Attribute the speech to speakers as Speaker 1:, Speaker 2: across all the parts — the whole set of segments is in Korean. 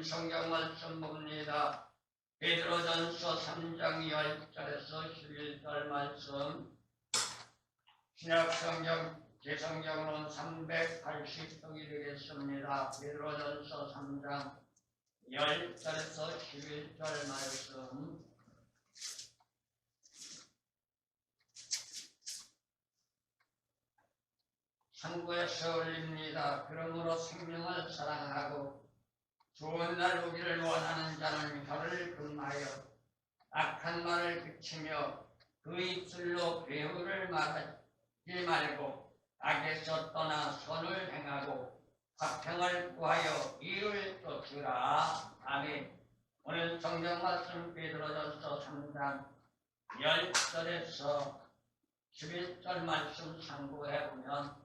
Speaker 1: 오늘 성경 말씀 봅니다. 베드로전서 3장 10절에서 11절 말씀. 신약성경 개성경으로는 380쪽이 되겠습니다. 베드로전서 3장 10절에서 11절 말씀. 상부에서 올립니다. 그러므로 생명을 사랑하고 좋은 날 오기를 원하는 자는 혀를 금하여 악한 말을 그치며 그 입술로 배후를 말하지 말고 악에서 떠나 선을 행하고 화평을 구하여 이를 쫓으라. 아멘. 오늘 성경 말씀 베드로전서 3장 10절에서 11절 말씀 참고해 보면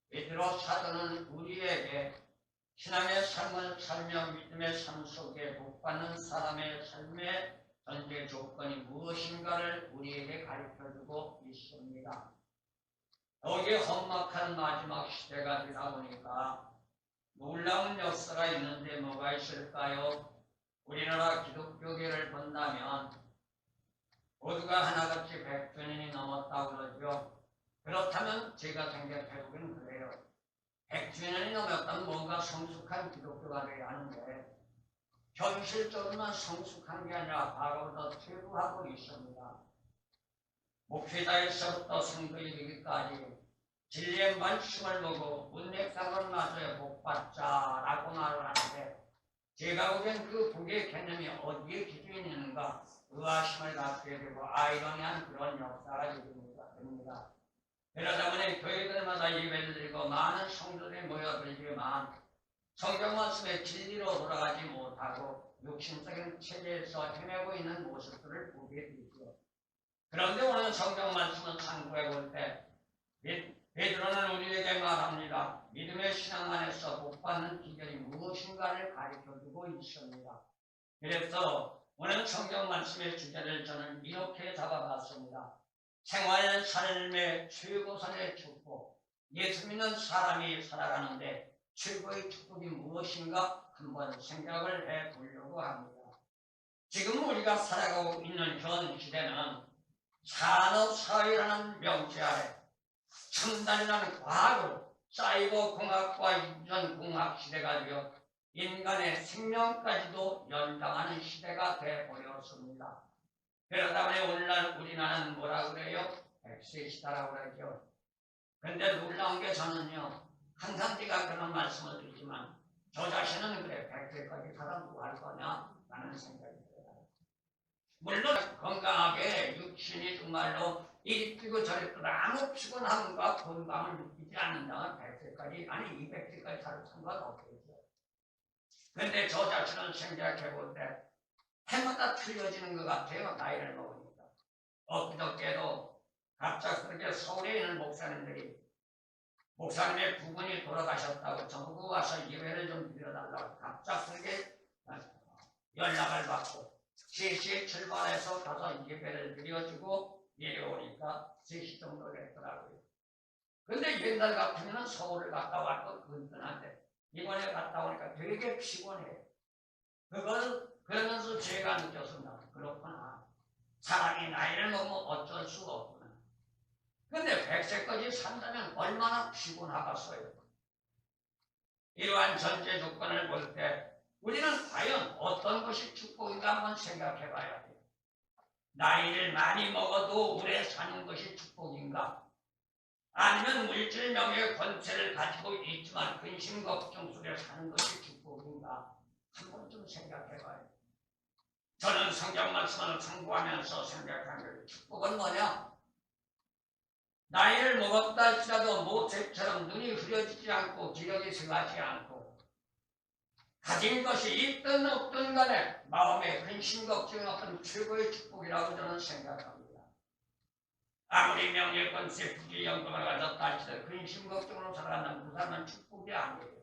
Speaker 1: 베드로 사도는 우리에게 신앙의 삶을 살며 믿음의 삶 속에 복받는 사람의 삶의 전제 조건이 무엇인가를 우리에게 가르쳐주고 있습니다. 더욱이 험악한 마지막 시대가 되다 보니까 놀라운 역사가 있는데 뭐가 있을까요? 우리나라 기독교계를 본다면 모두가 하나같이 100주년이 넘었다고 그러죠. 그렇다면 제가 생각해보기는 그래요. 100주년이 넘었다면 뭔가 성숙한 기독교가 되어야 하는데 현실적으로만 성숙한 게 아니라 바로부터 퇴보하고 있습니다. 목회자에서부터 성도에 이르기까지 진리의 말씀을 보고 문맥상을 맞아야 복받자라고 말을 하는데 제가 보기엔 그 복의 개념이 어디에 기준이 있는가 의아심을 갖게 되고 아이러니한 그런 역사가 됩니다. 그러다 보니 교회들마다 예배를 드리고 많은 성도들이 모여들지만 성경 말씀의 진리로 돌아가지 못하고 육신적인 체제에서 헤매고 있는 모습들을 보게 되죠. 그런데 오늘 성경 말씀을 참고해 볼 때 베드로는 우리에게 말합니다. 믿음의 신앙 안에서 복받는 비결이 무엇인가를 가르쳐주고 있습니다. 그래서 오늘 성경 말씀의 주제를 저는 이렇게 잡아봤습니다. 생활 삶의 최고선의 축복, 예수 믿는 사람이 살아가는데 최고의 축복이 무엇인가 한번 생각을 해보려고 합니다. 지금 우리가 살아가고 있는 현 시대는 산업사회라는 명제 아래 첨단이라는 과학으로 사이버 공학과 인전 공학 시대가 되어 인간의 생명까지도 연장하는 시대가 되어버렸습니다. 그러다 보니 오늘날 우리나라는 뭐라 그래요? 100세 시대라고 그러죠. 그런데 놀라운 게 저는요, 항상 제가 그런 말씀을 드리지만 저 자신은 그래 100세까지 살아보고 할 거냐? 라는 생각이 들어요. 물론 건강하게 육신이 정말로 이리 뛰고 저리 뛰고 아무 피곤함과 건강을 느끼지 않는다면 100세까지 아니 200세까지 살아도 상관없겠죠. 그런데 저 자신을 생각해 볼 때 해마다 틀려지는 것 같아요. 나이를 먹으니까. 엊그저께도 갑작스럽게 서울에 있는 목사님의 부분이 돌아가셨다고 전국 와서 예배를 좀 드려달라고 갑작스럽게 연락을 받고 3시에 출발해서 가서 예배를 드려주고 내려오니까 3시 정도 됐더라고요. 근데 옛날 같으면 서울을 갔다 왔고 근근한데 이번에 갔다 오니까 되게 피곤해요. 그러면서 제가 느꼈습니다. 그렇구나. 사람이 나이를 먹으면 어쩔 수가 없구나. 근데 100세까지 산다면 얼마나 피곤하겠어요. 이러한 전제 조건을 볼 때 우리는 과연 어떤 것이 축복인가 한번 생각해 봐야 돼요. 나이를 많이 먹어도 오래 사는 것이 축복인가? 아니면 물질 명예 권세를 가지고 있지만 근심 걱정 속에 사는 것이 축복인가? 한 번쯤 생각해 봐요. 저는 성경 말씀을 참고하면서 생각하는 축복은 뭐냐? 나이를 먹었다 할지라도 모세처럼 눈이 흐려지지 않고 기력이 상하지 않고 가진 것이 있든 없든 간에 마음에 근심 걱정이 없던 최고의 축복이라고 저는 생각합니다. 아무리 명예 권세 부귀 영광을 가졌다 할지라도 근심 걱정으로 살아간다면 그 사람은 축복이 아니에요.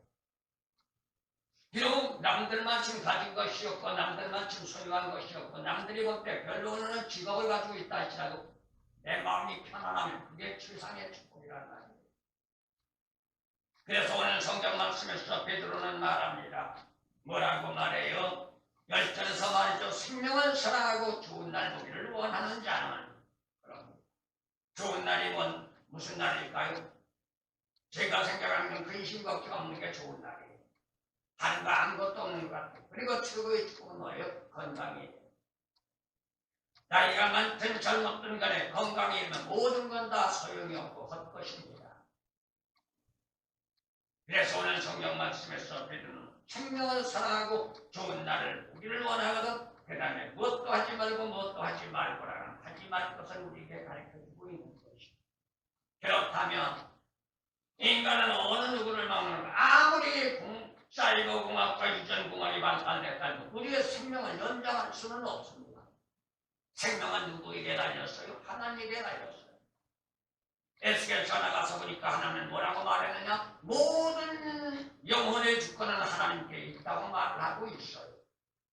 Speaker 1: 비록 남들만큼 가진 것이 없고 남들만큼 소유한 것이 없고 남들이 볼 때 별로 없는 직업을 가지고 있다 할지라도 내 마음이 편안하면 그게 최상의 축복이라는 말이에요. 그래서 오늘 성경 말씀에서 베드로는 말합니다. 뭐라고 말해요? 열전에서 말이죠. 생명을 사랑하고 좋은 날 보기를 원하는 자는 그럼 좋은 날이 무슨 날일까요? 제가 생각하는 근심 걱정 없는 게 좋은 날이에요. 다른 거 아무것도 없는 것 같아요. 그리고 최고의 축복은 뭐예요? 건강이에요. 나이가 많든 젊었든 간에 건강이 있는 모든 건 다 소용이 없고 헛것입니다. 그래서 오늘 성경 말씀에서 베드로는 생명을 사랑하고 좋은 날을 보기를 원하거든 그 다음에 무엇도 하지 말고 무엇도 하지 말고라는 하지 말 것을 우리에게 가르쳐주고 있는 것이죠. 그렇다면 인간은 어느 누구를 막는가? 아무리 사이버공학과 유전공학이 발달됐다고 우리의 생명을 연장할 수는 없습니다. 생명은 누구에게 달렸어요? 하나님에게 달렸어요. 에스겔서 나가서 보니까 하나님은 뭐라고 말했느냐? 모든 영혼의 주권은 하나님께 있다고 말을 하고 있어요.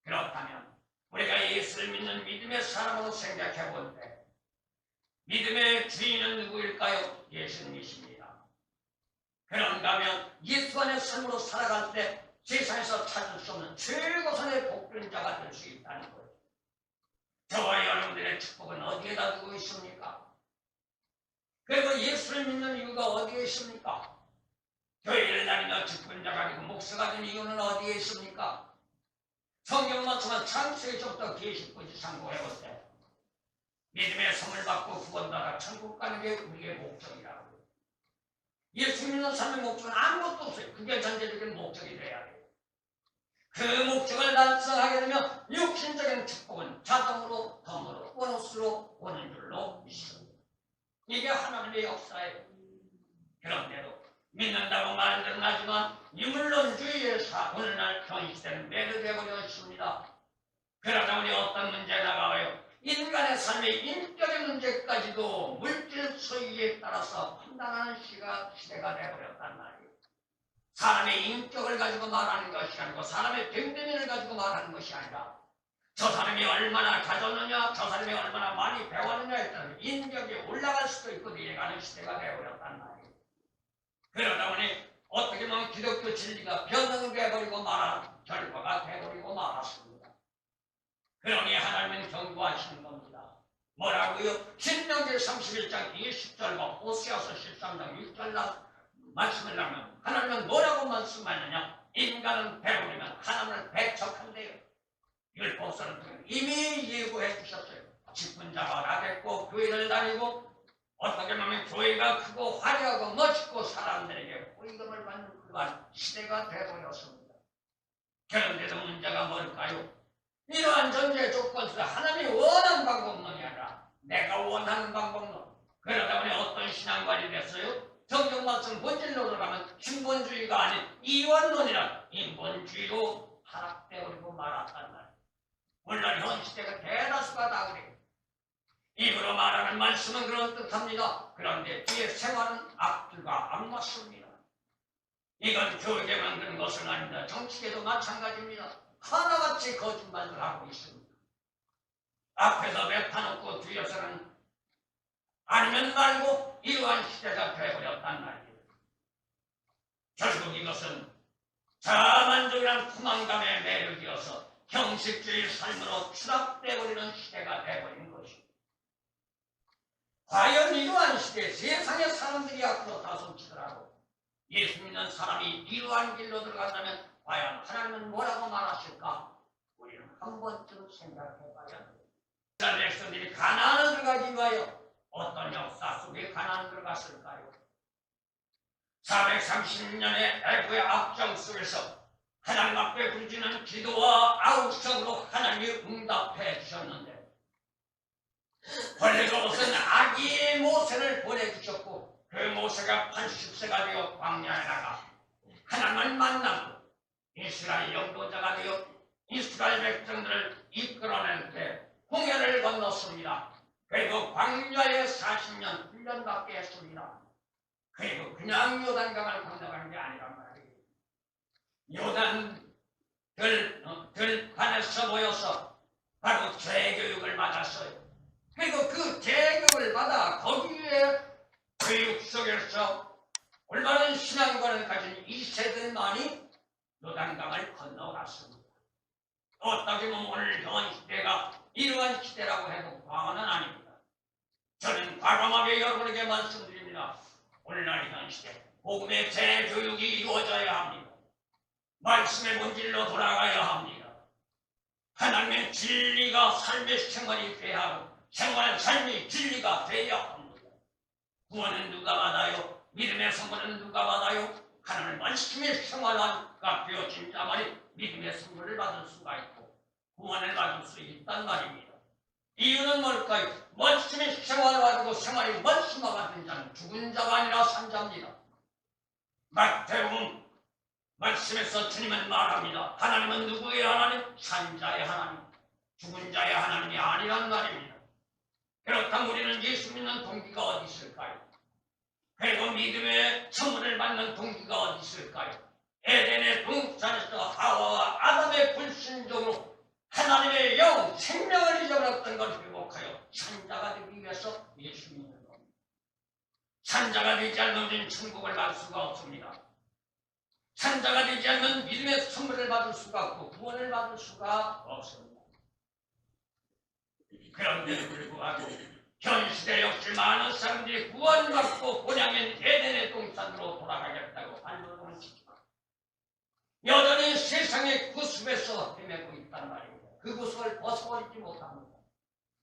Speaker 1: 그렇다면 우리가 예수를 믿는 믿음의 사람으로 생각해 볼 때 믿음의 주인은 누구일까요? 예수님이십니다. 그런가 하면 예수 안의 삶으로 살아갈 때 세상에서 찾을 수 없는 최고선의 복권자가 될 수 있다는 거예요. 저와 여러분들의 축복은 어디에다 두고 있습니까? 그리고 예수를 믿는 이유가 어디에 있습니까? 교회를 다니며 직분자가 되고 목사가 된 이유는 어디에 있습니까? 성경 말씀은 창세기부터 계시까지 상고해볼 때 믿음의 선물 받고 구원받아 천국 가는 게 우리의 목적이라고. 예수 믿는 삶의 목적은 아무것도 없어요. 그게 전제적인 목적이 돼야 돼요. 그 목적을 달성하게 되면 육신적인 축복은 자동으로 덤으로 보너스로 오는 줄로 믿습니다. 이게 하나님의 역사예요. 그런데도 믿는다고 말들은 하지만 유물론주의의 오늘날 현시대는 매료되어버려 있습니다. 그러다 보니 어떤 문제가 나와요. 인간의 삶의 인격의 문제까지도 물질 소유에 따라서 판단하는 시대가 되어버렸단 말이에요. 사람의 인격을 가지고 말하는 것이 아니고 사람의 됨됨이를 가지고 말하는 것이 아니라 저 사람이 얼마나 가졌느냐, 저 사람이 얼마나 많이 배웠느냐에 따라 인격이 올라갈 수도 있고 내려가는 시대가 되어버렸단 말이에요. 그러다 보니 어떻게 보면 기독교 진리가 변형되어버리고 말한 결과가 되어버리고 말았습니다. 그러니 하나님은 경고하시는 겁니다. 뭐라고요? 신명기 31장 20절과 호세아서 13장 6절 말씀을 하면 하나님은 뭐라고 말씀하느냐? 인간은 배우려면 하나님을 배척한대요. 율법서는 이미 예고해 주셨어요. 직분자가 나겠고 교회를 다니고 어떻게 보면 교회가 크고 화려하고 멋있고 사람들에게 호의금을 받는 그러한 시대가 되어버렸습니다. 그런데도 문제가 뭘까요? 이러한 전제 조건에서 하나님이 원하는 방법론이 아니라 내가 원하는 방법론. 그러다 보니 어떤 신앙관이 됐어요? 성경 말씀 본질로 들어가면 신본주의가 아닌 이원론이란 인본주의로 하락되어버리고 말았단 말이에요. 물론 현 시대가 대다수가 다 그래요. 입으로 말하는 말씀은 그런 뜻합니다. 그런데 뒤에 생활은 앞뒤가 안 맞습니다. 이건 교육에 만드는 것은 아닙니다. 정치계도 마찬가지입니다. 하나같이 거짓말을 하고 있습니다. 앞에서 뱉어놓고 뒤에서는 아니면 말고 이러한 시대가 되어버렸단 말이에요. 결국 이것은 자만족이란 포만감에 매료되어서 형식주의 삶으로 추락되어버리는 시대가 되어버린 것입니다. 과연 이러한 시대에 세상의 사람들이 앞으로 다솜치더라도 예수 믿는 사람이 이러한 길로 들어간다면 과연 하나님은 뭐라고 말하실까? 우리는 한 번쯤 생각해봐야 합니다. 이스라엘 백성들이 가나안을 들어가기 위하여 어떤 역사 속에 가나안을 들어갔을까요? 430년의 애고의 악정 속에서 하나님 앞에 부르짖는 기도와 아우성으로 하나님이 응답해 주셨는데 벌레로서는 아기의 모세를 보내주셨고 그 모세가 80세가 되어 광야에 나가 하나님을 만나고 이스라엘 영도자가 되어 이스라엘 백성들을 이끌어낼 때 홍해를 건넜습니다. 그리고 광야에 40년 훈련받게 했습니다. 그리고 그냥 요단강을 건너가는 게 아니란 말이에요. 요단 들판에서 모여서 바로 재교육을 받았어요. 그리고 그 재교육을 받아 거기에 교육 속에서 올바른 신앙관을 가진 2세들만이 요단강을 건너갔습니다. 어떻게 보면 오늘 현 시대가 이러한 시대라고 해도 과언은 아닙니다. 저는 과감하게 여러분에게 말씀드립니다. 오늘날 현 시대 복음의 재교육이 이루어져야 합니다. 말씀의 본질로 돌아가야 합니다. 하나님의 진리가 삶의 생활이 돼야 하고 삶이 진리가 돼야 합니다. 구원은 누가 받아요? 믿음의 선물은 누가 받아요? 하나님의 말씀의 생활하가 되어진 자만이 믿음의 선물을 받을 수가 있고 구원을 받을 수 있단 말입니다. 이유는 뭘까요? 말씀의 생활을 가지고 생활이 말씀과 같은 자는 죽은 자가 아니라 산 자입니다. 마태복음 말씀에서 주님은 말합니다. 하나님은 누구의 하나님? 산 자의 하나님, 죽은 자의 하나님이 아니란 말입니다. 그렇다면 우리는 예수 믿는 동기가 어디 있을까요? 그리고 믿음의 선물을 받는 동기가 어디 있을까요? 에덴의 동산에서 하와와 아담의 불순종으로 하나님의 영, 생명을 잊어버렸던 걸 회복하여 산자가 되기 위해서 예수 믿는 겁니다. 산자가 되지 않는 우리는 천국을 갈 수가 없습니다. 산자가 되지 않는 믿음의 선물을 받을 수가 없고 구원을 받을 수가 없습니다. 그런데도 불구하고 현 시대 역시 많은 사람들이 구원받고 본향인 에덴의 동산으로 돌아가겠다고 발버둥을 치고 여전히 세상의 구습에서 헤매고 있단 말입니다. 그 구습을 벗어버리지 못합니다.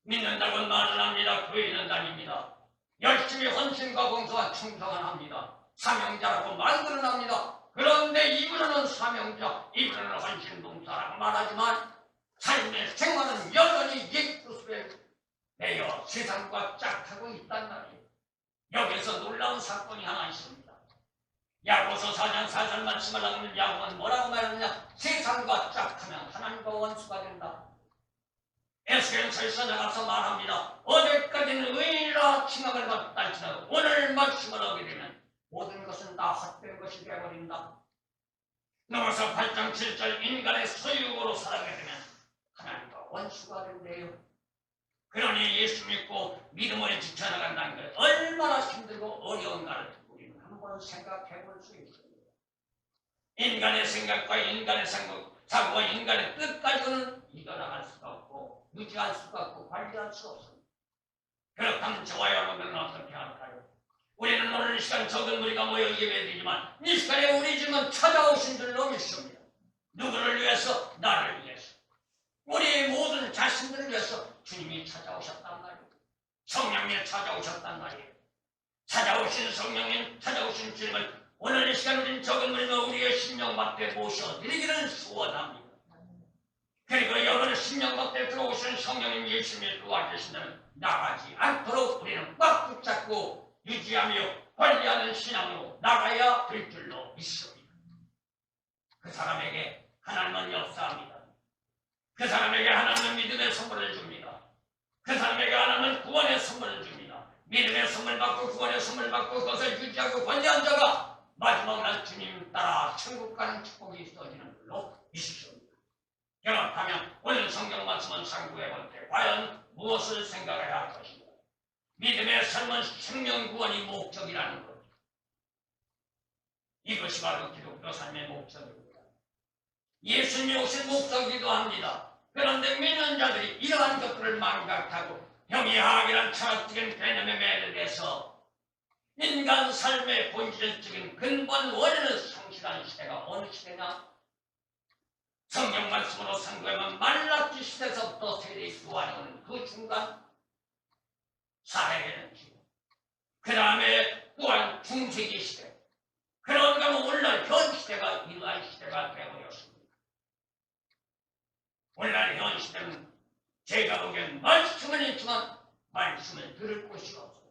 Speaker 1: 믿는다고 말을 합니다. 교회는 다닙니다. 열심히 헌신과 봉사와 충성을 합니다. 사명자라고 말들은 합니다. 그런데 이분은 사명자, 이분은 헌신 봉사라고 말하지만 삶의 생활은 여전히 옛 구습에 매여 세상과 짝하고 있단 말이에요. 여기서 놀라운 사건이 하나 있습니다. 야고보서 4장 4절 말씀을 하면 야고보는 뭐라고 말하느냐? 세상과 짝하면 하나님과 원수가 된다. 에스겔서에서 나가서 말합니다. 어제까지는 의인이라 칭함을 받다 할지라도 오늘 말씀을 하게 되면 모든 것은 다 헛된 것이 되어버린다. 넘어서 8장 7절 인간의 소유로 살아가게 되면 하나님과 원수가 된대요. 그러니 예수 믿고 믿음으로 지쳐나간다는 것 얼마나 힘들고 어려운가를 우리는 한번 생각해 볼 수 있습니다. 인간의 생각과 인간의 사고와 인간의 뜻까지는 이겨나갈 수가 없고 유지할 수가 없고 관리할 수 없습니다. 그렇다면 저와 여러분은 어떻게 할까요? 우리는 오늘 이 시간 적은 무리가 모여 예배드리지만 이 시간에 우리 집은 찾아오신 줄로 믿습니다. 누구를 위해서? 나를 위해서. 우리 모든 자신들을 위해서 주님이 찾아오셨단 말이에요. 성령님 찾아오셨단 말이에요. 찾아오신 성령님, 찾아오신 주님을 오늘 이 시간 우리는 적은 무리가 우리의 심령 밖에 모셔드리기를 소원합니다. 그리고 여러분의 심령 밖에 들어오신 성령님 예수님이 도와주신다면 나가지 않도록 우리는 꽉 붙잡고 유지하며 관리하는 신앙으로 나가야 될 줄로 믿습니다. 그 사람에게 하나님은 역사합니다. 그 사람에게 하나님은 믿음의 선물을 줍니다. 그 사람에게 하나님은 구원의 선물을 줍니다. 믿음의 선물 받고 구원의 선물 받고 그것을 유지하고 관리한 자가 마지막 날 주님 따라 천국 가는 축복이 있어지는 줄로 믿습니다. 그렇다면 오늘 성경 말씀은 상고해 볼 때 과연 무엇을 생각해야 할 것인가? 믿음의 삶은 생명 구원이 목적이라는 것. 이것이 바로 기독교 삶의 목적입니다. 예수님이 오신 목적이기도 합니다. 그런데 믿는 자들이 이러한 것들을 망각하고 형이하기란 철학적인 개념에 매료돼서 인간 삶의 본질적인 근본 원인을 상실한 시대가 어느 시대냐? 성경 말씀으로 상고하면 말라기 시대에서부터 세대의 교환이 오는 그 중간 사회되는 시대, 그 다음에 또한 중세기 시대, 그런가 하면 오늘날 현 시대가 이러한 시대가 되어버렸습니다. 오늘날 현 시대는 제가 보기엔 말씀은 있지만 말씀을 들을 곳이 없어요.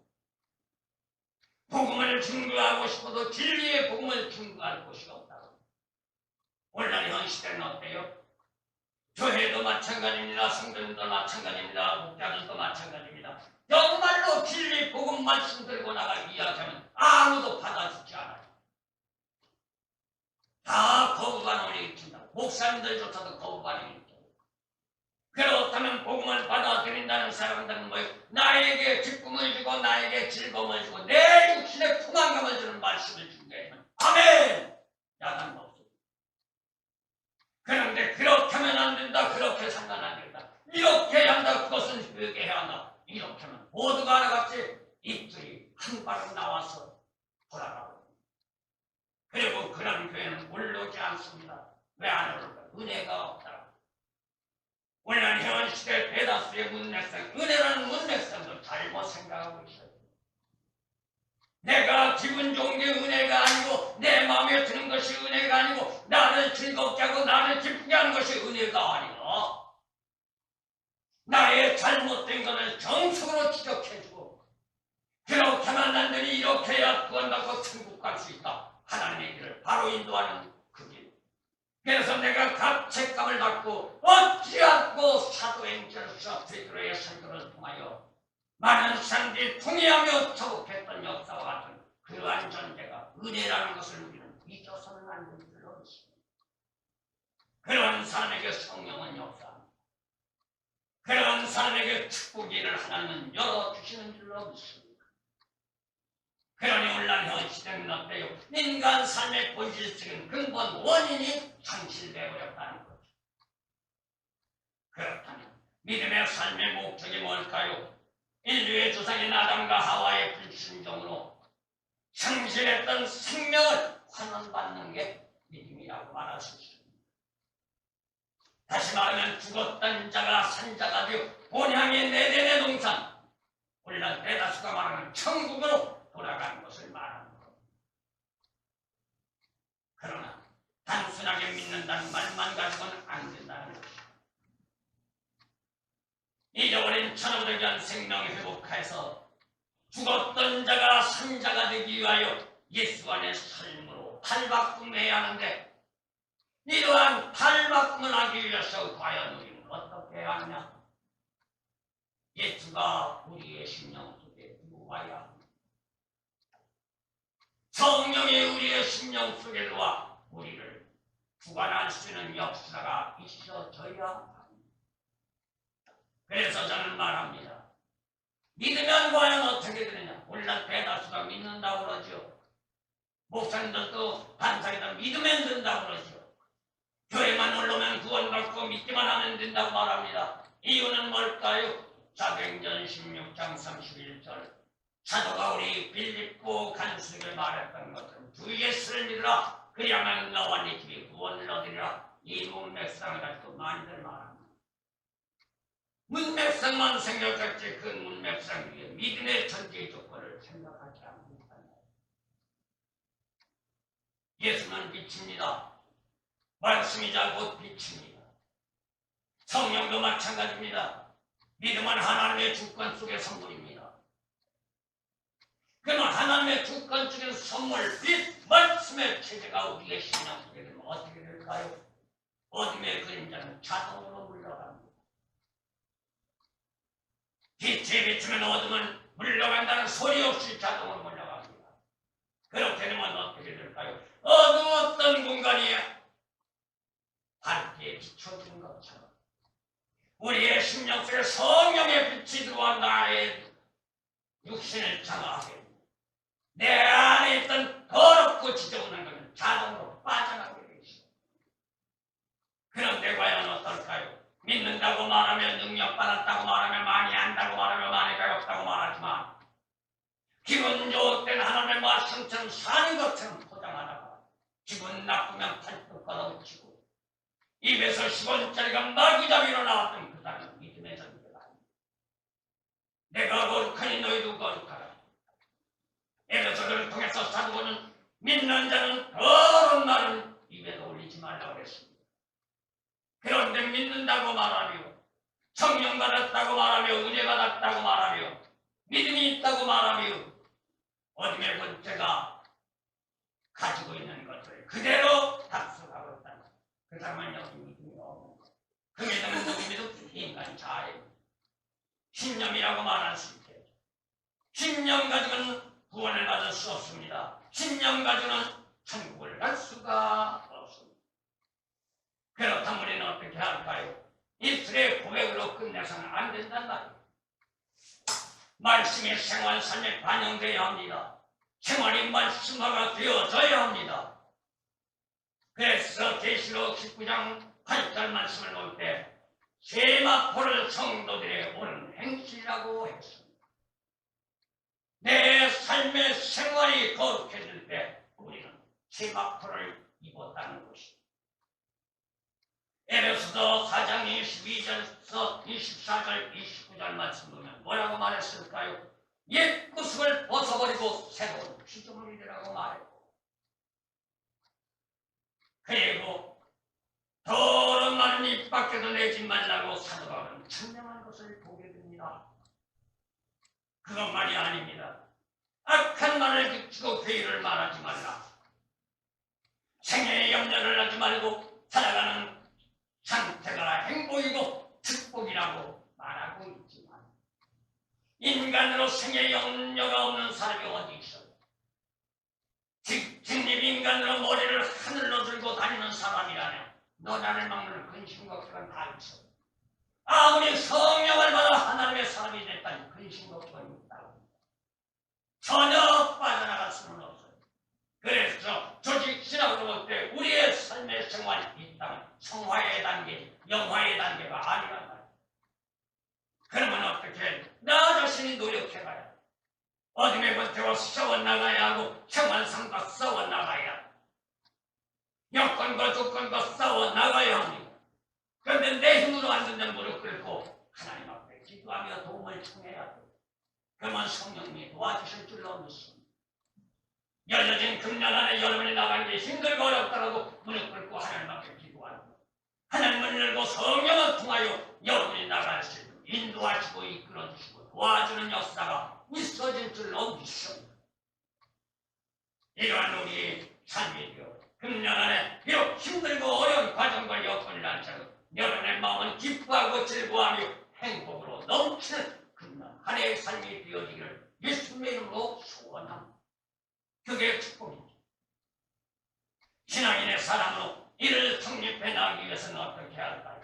Speaker 1: 복음을 증거하고 싶어도 진리의 복음을 증거할 곳이 없다고. 오늘날 현 시대는 어때요? 교회도 마찬가지입니다. 성도들도 마찬가지입니다. 목자들도 마찬가지입니다. 정말로 진리 복음 말씀 들고 나가 이야기하면 아무도 받아주지 않아요. 다 거부 반응을 일으킨다. 목사님들조차도 거부 반응을 일으킨다. 그렇다면 복음을 받아들인다는 사람들은 뭐예요? 나에게 기쁨을 주고 나에게 즐거움을 주고 내 육신에 풍만감을 주는 말씀을 준대요. 아멘! 야단 없습니다. 그런데 그렇게 하면 안 된다. 그렇게 것이 은혜가 아니고 나를 즐겁게 하고 나를 기쁘게 하는 것이 은혜가 아니라 나의 잘못된 것을 정석으로 지적해주고 그렇게만 남들이 이렇게 해야 구원받고 천국 갈 수 있다. 하나님의 길을 바로 인도하는 그 길. 그래서 내가 가책감을 받고 어찌않고 사도행전서 베드로의 설교를 통하여 많은 사람들이 통회하며 자복했던 역사와 같은 그러한 존재가 은혜라는 것을 우리는 잊어서는 안 되는 줄로 믿습니다. 그런 사람에게 성령은 역사합니다. 그런 사람에게 축복의 일을 하나님은 열어주시는 줄로 믿습니다. 그러니 오늘날 현 시대는 어때요? 인간 삶의 본질적인 근본 원인이 상실되어버렸다는 거죠. 그렇다면 믿음의 삶의 목적이 뭘까요? 인류의 조상인 아담과 하와의 불순종으로 상실했던 생명을 환원받는 게 믿음이라고 말할 수 있습니다. 다시 말하면 죽었던 자가 산자가 되어 본향의 내대의 동산, 오늘날 대다수가 말하는 천국으로 돌아가는 것을 말하는 겁니다. 그러나 단순하게 믿는다는 말만 가지고는 안 된다는 것입니다. 잊어버린 천하보다귀한 생명을 회복해서 죽었던 자가 산자가 되기 위하여 예수 안의 삶으로 탈바꿈해야 하는데 이러한 탈바꿈을 하기 위해서 과연 우리는 어떻게 해야 하느냐? 예수가 우리의 심령 속에 들어와야 합니다. 성령이 우리의 심령 속에 들어와 우리를 구원할 수 있는 역사가 있어져야 합니다. 그래서 저는 말합니다. 믿으면 과연 어떻게 되느냐? 오늘날 대다수가 믿는다고 그러죠. 목사님들도 반사이다 믿으면 된다고 그러죠. 교회만 올라오면 구원받고 믿기만 하면 된다고 말합니다. 이유는 뭘까요? 사도행전 16장 31절 사도가 우리 빌립보 간수에게 말했던 것처럼 주 예수를 믿으라 그리하면 너와 네 집이 구원을 얻으리라. 이 문맥상을 가지고 많이들 말합니다. 문맥상만 생각할지 그 문맥상 위에 믿음의 전제 조건을 생각하지 않습니다. 예수는 빛입니다. 말씀이자 곧 빛입니다. 성령도 마찬가지입니다. 믿음은 하나님의 주권 속의 선물입니다. 그러나 하나님의 주권적인 선물, 빛, 말씀의 체제가 우리의 신앙 속에 되면 어떻게 될까요? 어둠의 그림자는 자동으로 물러갑니다. 빛이 비추면 어둠은 물러간다는 소리 없이 자동으로 물러갑니다. 그렇게 되면 어떻게 될까요? 어두웠던 공간이 밝게 비춰지는 것처럼 우리의 심령 속에 성령의 빛이 들어와 나의 육신을 장악하게 내 안에 있던 더럽고 지저분한 것은 자동으로 빠져나가게 되어 있습니다. 그런데 과연 어떨까요? 믿는다고 말하며 능력받았다고 말하며 많이 안다고 말하며 많이 배웠다고 말하지만 기분 좋을 때는 하나님의 말씀처럼 사는 것처럼 포장하다가 기분 나쁘면 팔뚝 걷어붙이고 입에서 10원짜리가 마구잡이로 나왔던 그 사람은 믿음의 전제가 아닙니다. 내가 거룩하니 너희도 거룩하라. 에베소서를 통해서 사도는 믿는 자는 더러운 말은 입에도 올리지 말라고 했습니다. 그런데 믿는다고 말하며 성령 받았다고 말하며 은혜 받았다고 말하며 믿음이 있다고 말하며 어둠의 본체가 가지고 있는 것을 그대로 답습하고 있다는 그 사람은 여기 믿음이 없는 것. 그 믿음은 누구 믿음? 인간 자아입니다. 신념이라고 말할 수 있겠죠. 신념 가지고는 구원을 받을 수 없습니다. 신념 가지고는 천국을 갈 수가 없습니다. 그렇다면 우리는 어떻게 할까요? 이틀의 고백으로 끝내서는 안 된단 말이에요. 말씀이 생활 삶에 반영되어야 합니다. 생활이 말씀화가 되어져야 합니다. 그래서 계시록 19장 8절 말씀을 볼 때 세마포를 성도들의 온 행실이라고 했습니다. 내 삶의 생활이 거룩해질 때 우리는 세마포를 입었다는 것입니다. 에베소서 4장 22절에서 24절 29절 말씀 보면 뭐라고 말했을까요? 옛 구습을 벗어버리고 새로운 피조물이라고 말했고 그리고 더러운 말은 입 밖에도 내지 말라고 사도 바울은 천명한 것을 보게 됩니다. 그것만이 아닙니다. 악한 말을 그치고 괴의를 말하지 말라. 생애에 염려를 하지 말고 살아가는 상태가 행복이고 축복이라고 말하고 있지만 인간으로 생애에 염려가 없는 사람이 어디 있어요? 직립 인간으로 머리를 하늘로 들고 다니는 사람이라면 너나를 막는 근심걱정은 다 있어. 아무리 성령을 받아 하나님의 사람이 됐다니 근심걱정이 있다고 전혀 빠져나갈 수는 없어요. 그래서 조직 신학으로 볼 때 우리의 삶의 생활이 이 땅은 성화의 단계, 영화의 단계가 아니란 말이에요. 그러면 어떻게 나 자신이 노력해가야 돼. 어둠의 권태와 싸워 나가야 하고 생활상과 싸워 나가야 돼. 여건과 조건과 싸워 나가야 합니다. 그런데 내 힘으로 안 된다면 무릎 꿇고 하나님 앞에 기도하며 도움을 청해야 돼. 그러면 성령님이 도와주실 줄로 믿습니다. 열려진 금년 안에 여러분이 나가는 게 힘들고 어렵더라도 무릎 꿇고 하나님 앞에 기도하고 하나님을 열고 성령을 통하여 여러분이 나갈 수 있도록 인도하시고 이끌어주시고 도와주는 역사가 있어질 줄로 믿습니다. 이러한 우리 삶이 되어 금년 안에 비록 힘들고 어려운 과정과 여건이라는 점 여러분의 마음은 기뻐하고 즐거워하며 행복으로 넘치는 금년 한 해의 삶이 되어지기를 예수님의 이름으로 소원합니다. 그게 축복이죠. 신앙인의 사람으로 이를 성립해 나가기 위해서는 어떻게 할까요?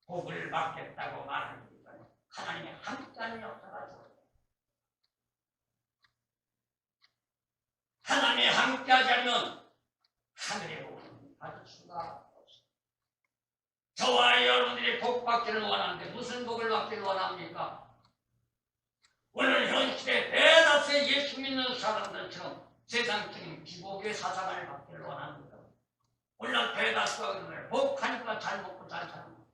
Speaker 1: 복을 받겠다고 말합니다. 하나님의 함께하는 역사가 좋아요. 하나님이 함께하지 않으면 하늘의 복은 받을 수가 없어요. 저와 여러분들이 복 받기를 원하는데 무슨 복을 받기를 원합니까? 오늘 현실에 대다수의 예수 믿는 사람들처럼 세상적인 기복의 사상을 받기를 원합니다. 물론 대다수가 그러면 복하니까 잘 먹고 잘 사는 거,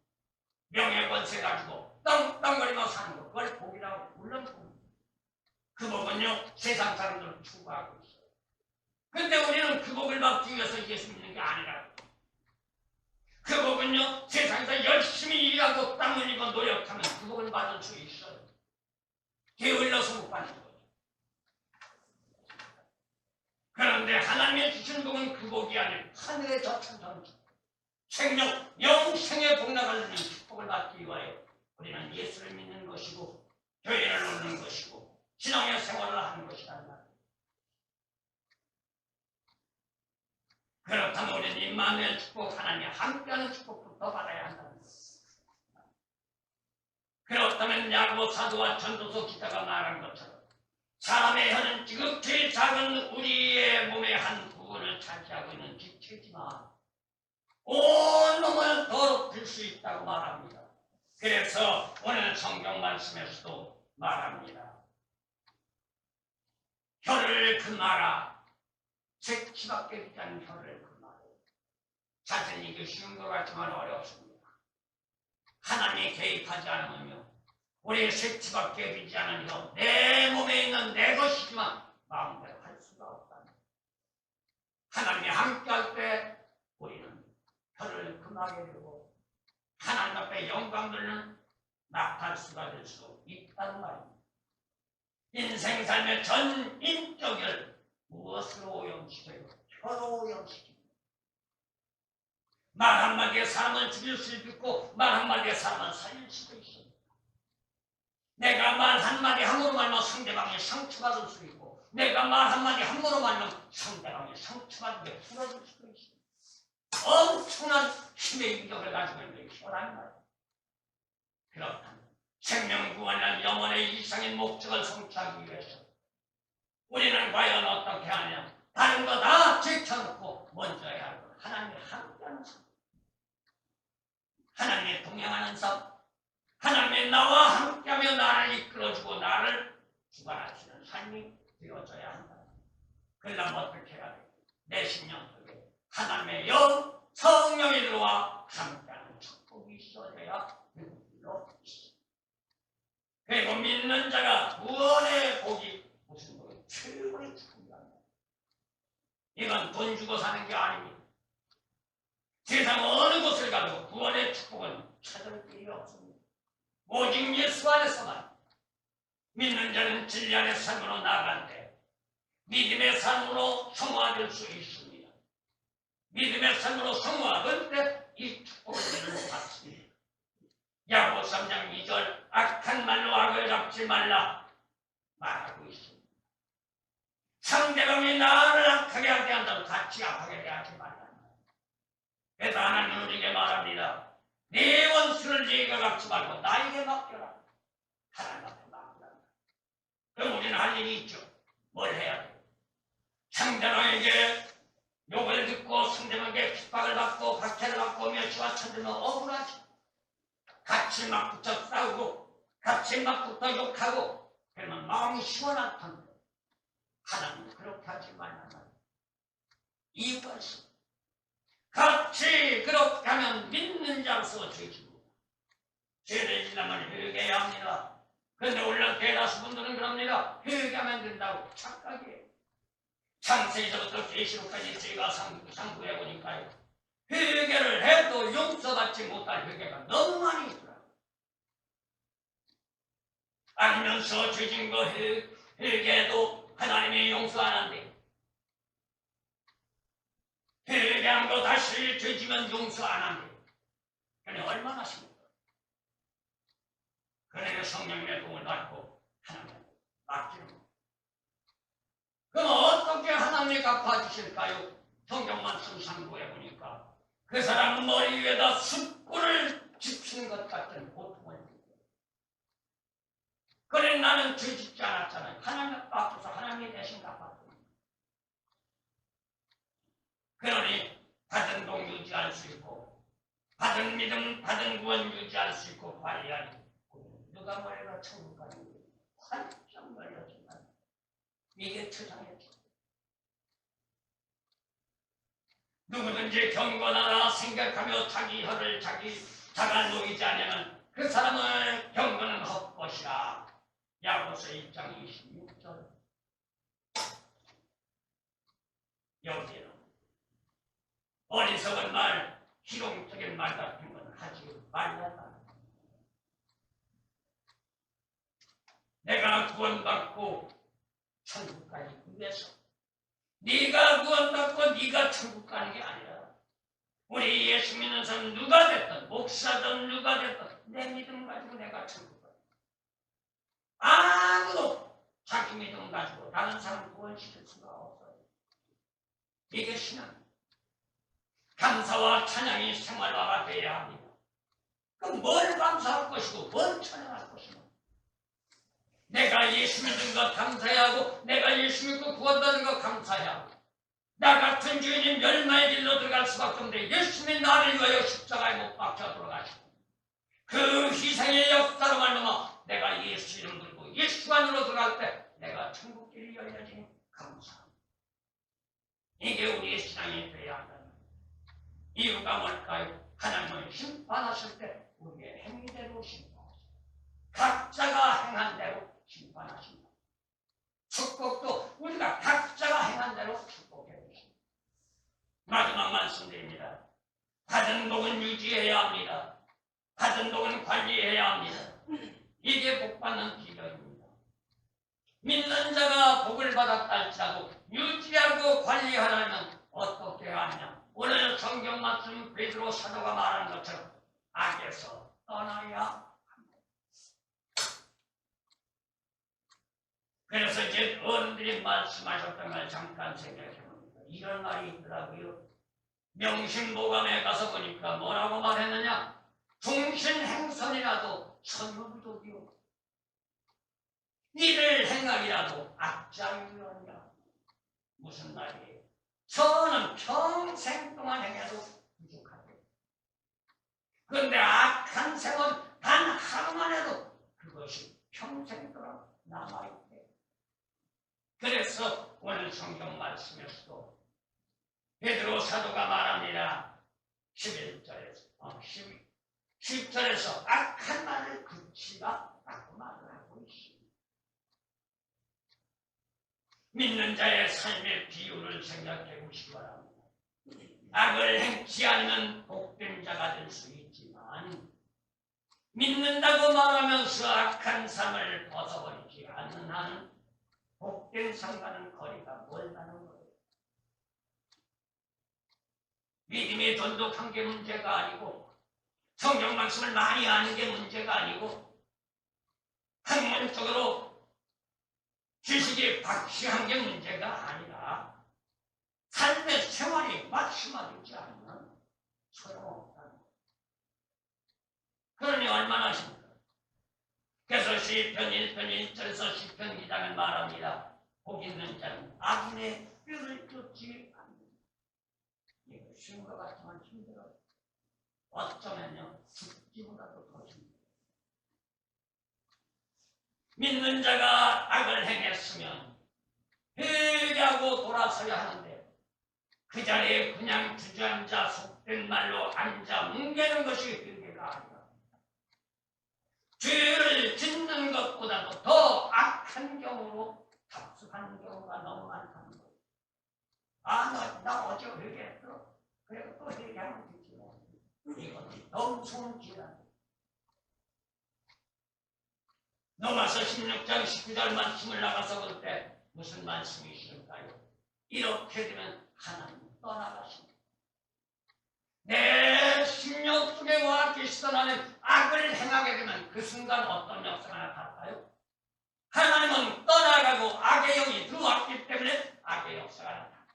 Speaker 1: 명예 권세 가지고 땅땅거리며 사는 거, 그걸 복이라고 물론 복입니다. 그 복은요 세상 사람들은 추구하고 있어요. 근데 우리는 그 복을 받기 위해서 예수 믿는 게 아니라 그 복은요 세상에서 열심히 일하고 땀 흘리고 노력하면 그 복을 받을 수 있어요. 게을러서 못 받는 거죠. 그런데 하나님의 주신 복은 그 복이 아닌 하늘의 저 천사는 생명, 영생의 복 나가는 축복을 받기 위하여 우리는 예수를 믿는 것이고 교회를 오는 것이고 신앙의 생활을 하는 것이란 말이에요. 그렇다면 우리는 임마누엘 축복, 하나님의 함께하는 축복부터 받아야 한다는 거예요. 그렇다면 야고 사도와 전도서 기자가 말한 것처럼 사람의 혀는 지극히 작은 우리의 몸의 한 부분을 차지하고 있는 기체지만 온 몸을 더럽힐 수 있다고 말합니다. 그래서 오늘 성경 말씀에서도 말합니다. 혀를 금하라. 새치밖에 있지 않은 혀를 금하라. 자세히 이게 쉬운 것 같지만 어렵습니다. 하나님이 개입하지 않으면요 우리의 색치밖에 비지 않으며 내 몸에 있는 내 것이지만 마음대로 할 수가 없다. 하나님이 함께할 때 우리는 혀를 금하게 되고 하나님 앞에 영광 돌리는 낙탈수가 될 수 있다는 말입니다. 인생 삶의 전 인격을 무엇으로 오염시켜요? 혀로 오염시킵니다. 말 한마디에 사람을 죽일 수도 있고 말 한마디에 사람을 살릴 수도 있습니다. 내가 말 한마디 함으로 말하면 상대방이 상처받을 수도 있고 내가 말 한마디 함으로 말하면 상대방이 상처받게 풀어줄 수도 있습니다. 엄청난 힘의 위력을 가지고 있는 혀라는 말이에요. 그렇다면 생명구원이라는 영혼의 이상인 목적을 성취하기 위해서 우리는 과연 어떻게 하냐? 다른 거 다 제쳐놓고 먼저 해야 할 것 하나님의 함께하는 삶, 하나님의 동행하는 삶, 하나님의 나와 함께하며 나를 이끌어주고 나를 주관하시는 삶이 되어져야 한다. 그러려면 어떻게 해야 돼? 내 심령 속에 하나님의 영, 성령이 들어와 함께하는 축복이 있어야 되는 줄로 있습니다. 그리고 믿는 자가 무언의 복이 무슨 복이 최고의 축복이랍니다. 이건 돈 주고 사는 게 아닙니다. 세상 어느 곳을 가도 구원의 축복은 찾을 길이 없습니다. 오직 예수 안에서만. 믿는 자는 진리 안의 삶으로 나아간대 믿음의 삶으로 성화될 수 있습니다. 믿음의 삶으로 성화될 때 이 축복을 우리는 받습니다. 야고보 3장 2절 악한 말로 악을 갚지 말라 말하고 있습니다. 상대방이 나를 악하게 하게 한다고 같이 악하게 대하지 말라. 그래서 하나님은 우리에게 말합니다. 네 원수를 네가 갚지 말고 나에게 맡겨라. 하나님 앞에 맡겨라. 그럼 우리는 할 일이 있죠. 뭘 해야 돼? 상대방에게 욕을 듣고 상대방에게 핍박을 받고 박해를 받고 멸시와 천들면 억울하지. 같이 막 붙어 싸우고 같이 막 붙어 욕하고 그러면 마음이 시원할 텐데 하나님은 그렇게 하지 말란 말이야. 이유가 있어. 같이 그렇게 하면 믿는 자로서 죄지고 죄를 지나면 회개해야 합니다. 그런데 오늘 대다수 분들은 그럽니다. 회개하면 된다고 착각이에요. 창세기서부터 계시록까지 제가 상부해 보니까요. 회개를 해도 용서받지 못할 회개가 너무 많이 있더라고요. 알면서 죄진 거 회개해도 하나님이 용서 안 한대요. 회개한 거 다시 죄지면 용서 안 한대요. 그러니 얼마나 심합니까? 그래야 성령의 도움을 받고 하나님을 맡기는 겁니다. 그럼 어떻게 하나님이 갚아주실까요? 성경 말씀 상고해 보니까 그 사람은 머리 위에다 숯불을 지피는 것 같은 고통을 느껴요. 그래 나는 죄 짓지 않았잖아요. 하나님 앞에서 하나님이 대신 갚았습니다. 그러니 받은 동 유지할 수 있고 받은 믿음, 받은 구원 유지할 수 있고 관리하니 누가 뭐래도 천국 가는 거예요. 한참 걸렸지만 이게 세상이죠. 누구든지 경건하라 생각하며 자기 혀를 자갈 놓이지 않으면 그 사람을 경건은 헛것이라. 야고보서 1장 26절. 여기에는 어리석은 말, 희롱적인 말 같은 건 하지 말라. 내가 구원받고 천국 가기 위해서 네가 구원받고 네가 천국 가는 게 아니라 우리 예수 믿는 사람 누가 됐든 목사든 누가 됐든 내 믿음 가지고 내가 천국 가요. 아무도 자기 믿음 가지고 다른 사람 구원시킬 수가 없어요. 이게 신앙. 감사와 찬양이 생활화가 되어야 합니다. 그럼 뭘 감사할 것이고 뭘 찬양할 것이고 내가 예수 믿은 것 감사해야 하고 내가 예수 믿고 구원받은 것 감사해야 하고 나 같은 주인이 멸망의 길로 들어갈 수밖에 없는데 예수님이 나를 위하여 십자가에 못 박혀 돌아가시고 그 희생의 역사로 말미암아 내가 예수 이름 들고 예수 안으로 들어갈 때 내가 천국길이 열려지니 감사합니다. 이게 우리의 신앙이 되어야 한다. 이유가 뭘까요? 하나님은 심판하실 때 우리의 행위대로 심판하십니다. 각자가 행한 대로 심판하십니다. 축복도 우리가 각자가 행한 대로 축복해 주십니다. 마지막 말씀드립니다. 받은 복은 유지해야 합니다. 받은 복은 관리해야 합니다. 이게 복받는 비결입니다. 믿는 자가 복을 받았다 할지라도 유지하고 관리하려면 어떻게 하느냐? 오늘 성경 말씀 베드로 사도가 말한 것처럼 악에서 떠나야 합니다. 그래서 이제 어른들이 말씀하셨던 걸 잠깐 생각해 봅니다. 이런 말이 있더라고요. 명심보감에 가서 보니까 뭐라고 말했느냐? 종신행선이라도 선무부족이요. 이를 행하기라도 악자유하냐. 무슨 말이에요? 선은 평생 동안 행해도 부족하대요. 그런데 악한 생은 단 하루만 해도 그것이 평생 동안 남아있대요. 그래서 오늘 성경 말씀에서도 베드로 사도가 말합니다. 10절에서 악한 말을 그치라 라고 말을 하고 있습니다. 믿는 자의 삶의 비율을 생각해 보시기 바랍니다. 악을 행치 않으면 복된 자가 될 수 있지만 믿는다고 말하면서 악한 삶을 벗어버리지 않는 한은 복된 삶과는 거리가 멀다는 거예요. 믿음이 돈독한 게 문제가 아니고 성경 말씀을 많이 아는 게 문제가 아니고 학문적으로 지식이 박시한 게 문제가 아니라 삶의 생활이 말씀화되지 않으면 소용없다는 거예요. 그러니 얼마나 심합니까? 그래서 시편 1편 1절에서 시편 기자는 말합니다. 복 있는 자는 악인의 뼈를 쫓지 않는다. 이거 쉬운 것 같지만 힘들어요. 어쩌면요 죽기보다도 더 힘들어요. 믿는 자가 악을 행했으면 회개하고 돌아서야 하는데 그 자리에 그냥 주저앉아 속된 말로 앉아 뭉개는 것이 회개가 아니라 죄를 짓는 것보다도 더 악한 경우로 답습하는 경우가 너무 많다는 거예요. 나 어제 회개했어. 그리고 또 회개하면 되지 뭐. 이건 너무 무서운 길이야. 로마서 16장 19절 말씀을 나가서 볼 때 무슨 말씀이실까요? 이렇게 되면 하나님 떠나가십니다. 내 심령 속에 와 계시던 하나님 악을 행하게 되면 그 순간 어떤 역사가 나타날까요? 하나님은 떠나가고 악의 영이 들어왔기 때문에 악의 역사가 나타납니다.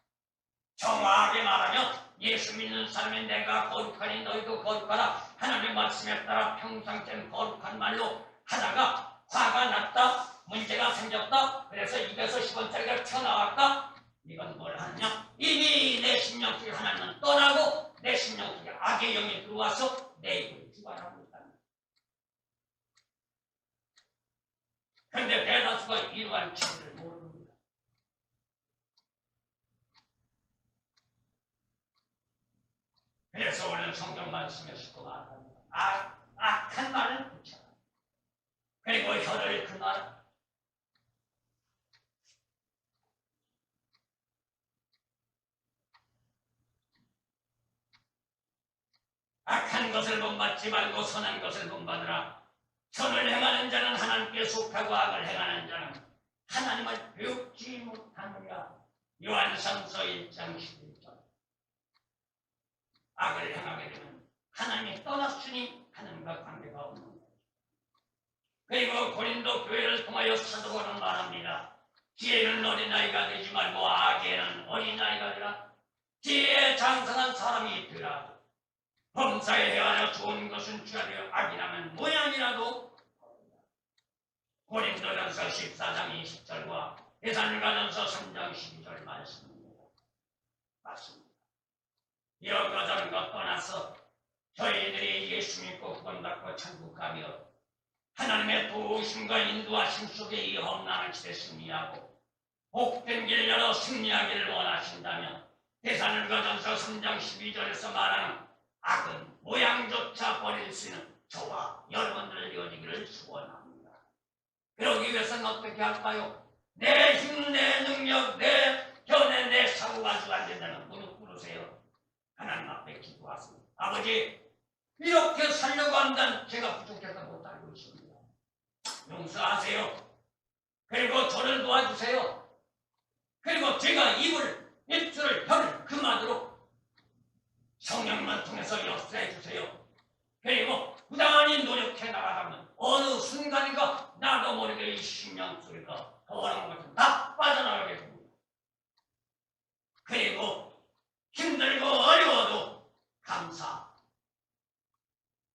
Speaker 1: 정확하게 말하면 예수 믿는 사람이 내가 거룩하니 너희도 거룩하라 하나님의 말씀에 따라 평상시엔 거룩한 말로 하다가 화가 났다, 문제가 생겼다, 그래서 입에서 10원짜리가 튀어나왔다. 이건 뭘 하느냐? 이미 내 심령 속에 하나님은 떠나고 내 심령 속에 악의 영이 들어와서 내 입을 주관하고 있다는 거예요. 그런데 대다수가 이러한 진리를 모릅니다. 그래서 오늘 성경 말씀에서도 말합니다. 악한 말은 붙여라. 그리고 혀를 금하라. 악한 것을 본받지 말고 선한 것을 본받으라. 선을 행하는 자는 하나님께 속하고 악을 행하는 자는 하나님을 배우지 못하느니라. 요한상서 1장 11절. 악을 행하게 되면 하나님이 떠났으니 하나님과 관계가 없는 거예요. 그리고 고린도 교회를 통하여 사도 바울은 말합니다. 지혜는 어린아이가 되지 말고 악에는 어린아이가 되라. 지혜에 장성한 사람이 되라. 범사에 행하여 좋은 것은 주가 되어 악이라면 모양이라도. 고린도전서 14장 20절과 데살로니가전서 3장 12절 말씀입니다. 맞습니다. 이런 저런 것 떠나서 저희들이 예수 믿고 구원받고 천국 가며 하나님의 도우심과 인도하심 속에 이 험난한 시대 승리하고 복된 길 열어 승리하기를 원하신다면 데살로니가전서 3장 12절에서 말하는 악은 모양조차 버릴 수 있는 저와 여러분들을 이어지기를 축원합니다. 그러기 위해서는 어떻게 할까요? 내 힘, 내 능력, 내 견해, 내 사고가지고 안 된다면 무릎 꿇으세요. 하나님 앞에 기도하세요. 아버지, 이렇게 살려고 한다면 제가 부족해서 못 살고 있습니다. 용서하세요. 그리고 저를 도와주세요. 그리고 제가 입술을, 혀를 금하도록 성령만 통해서 역사해 주세요. 그리고 부단히 노력해 나가면 어느 순간인가 나도 모르게 이 심령 속에서 더러운 것은 다 빠져나가게 됩니다. 그리고 힘들고 어려워도 감사.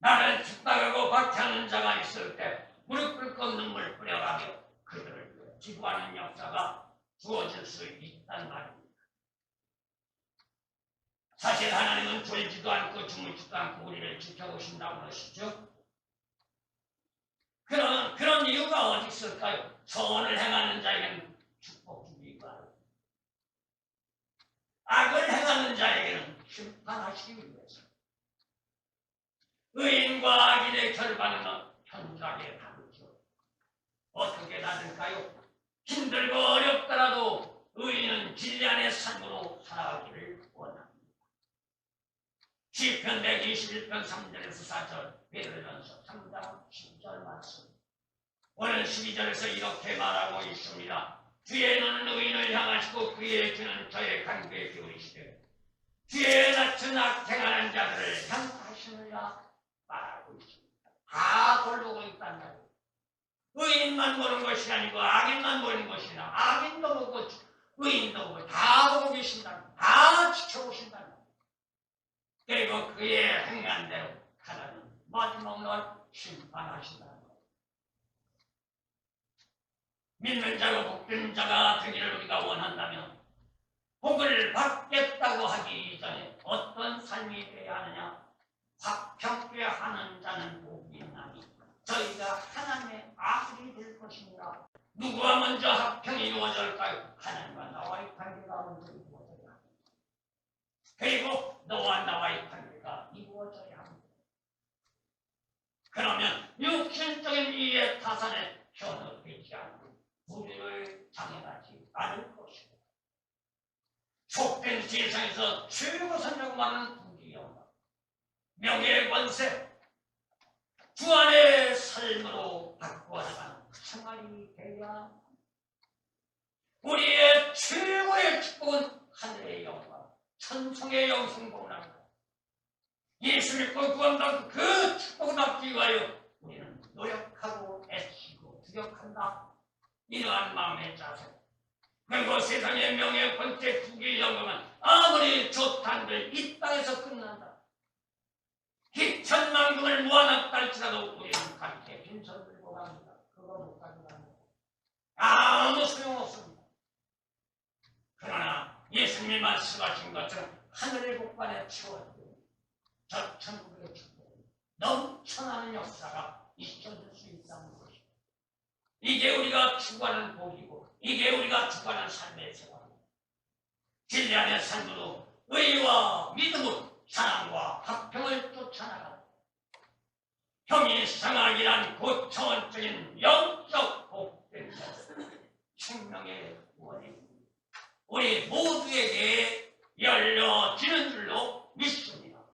Speaker 1: 나를 축복하고 박해하는 자가 있을 때 무릎 꿇고 눈물 뿌려가며 그들을 기도하는 역사가 주어질 수 있단 말입니다. 사실 하나님은 졸지도 않고 주무지도 않고 우리를 지켜보신다고 하시죠. 그런 이유가 어디 있을까요? 선을 행하는 자에게는 축복 주기 바랍니다. 악을 행하는 자에게는 심판하시기 위해서. 의인과 악인의 결과는 현저하게 다르죠. 어떻게 다를까요? 힘들고 어렵더라도 의인은 진리 안의 삶으로 살아가기를 원합니다. 시편 121편 3절에서 4절, 베드로전서 3장 10절 말씀. 오늘 12절에서 이렇게 말하고 있습니다. 주의 눈은 의인을 향하시고 그의 귀는 저의 간구에 기울이시되 주의 낯은 악행하는 자들을 향하시느라 말하고 있습니다. 다 돌보고 있단 말이에요. 의인만 보는 것이 아니고 악인만 보는 것이 아니라 악인도 보고 의인도 보고 다 보고 계신다. 다 지켜보신다. 그리고 그의 행한 대로 하나님 마지막 날 심판하신다는 것. 믿는 자가 복된 자가 되기를 우리가 원한다면 복을 받겠다고 하기 이전에 어떤 삶이 되어야 하느냐? 화평케 하는 자는 복이 있나니 저희가 하나님의 아들이 될 것입니다. 누구와 먼저 화평이 이루어질까요? 하나님과 나와의 관계가 먼저 이루어져야 합니다. 그리고 너와 나와의 관계가 이루어져야 합니다. 그러면 육신적인 이의 타산에 현혹되지 않고 우리를 장애하지 않을 것입니다. 속된 세상에서 최고선이라고 말하는 부귀 영광, 명예 권세, 주 안의 삶으로 바꾸어 나가는 생활이 되어야 우리의 최고의 축복은 하늘의 영광, 천성의 영생복을 합니다. 예수 믿고 구원받고 그 축복을 얻기 위하여 우리는 노력하고 애쓰고 두렵한다. 이러한 마음의 자세. 그리고 세상의 명예, 권세, 부귀, 영광은 아무리 좋다는들 이 땅에서 끝난다. 기천만금을 모아놨다 할지라도 우리는 가리에 빈손 들고 갑니다. 그거 못 가져갑니다. 아무 소용없습니다. 그러나 예수님이 말씀하신 것처럼 하늘의 복관에 채워지고 저 천국의 축복이 넘쳐나는 역사가 있어질 수 있다는 것입니다. 이게 우리가 추구하는 복이고 이게 우리가 추구하는 삶의 생활입니다. 진리 안의 삶으로 의와 믿음으로 사랑과 화평을 쫓아나가는 형이상학이란 고차원적인 영적 복된 생명의 구원입니다. 우리 모두에게 열려지는 줄로 믿습니다.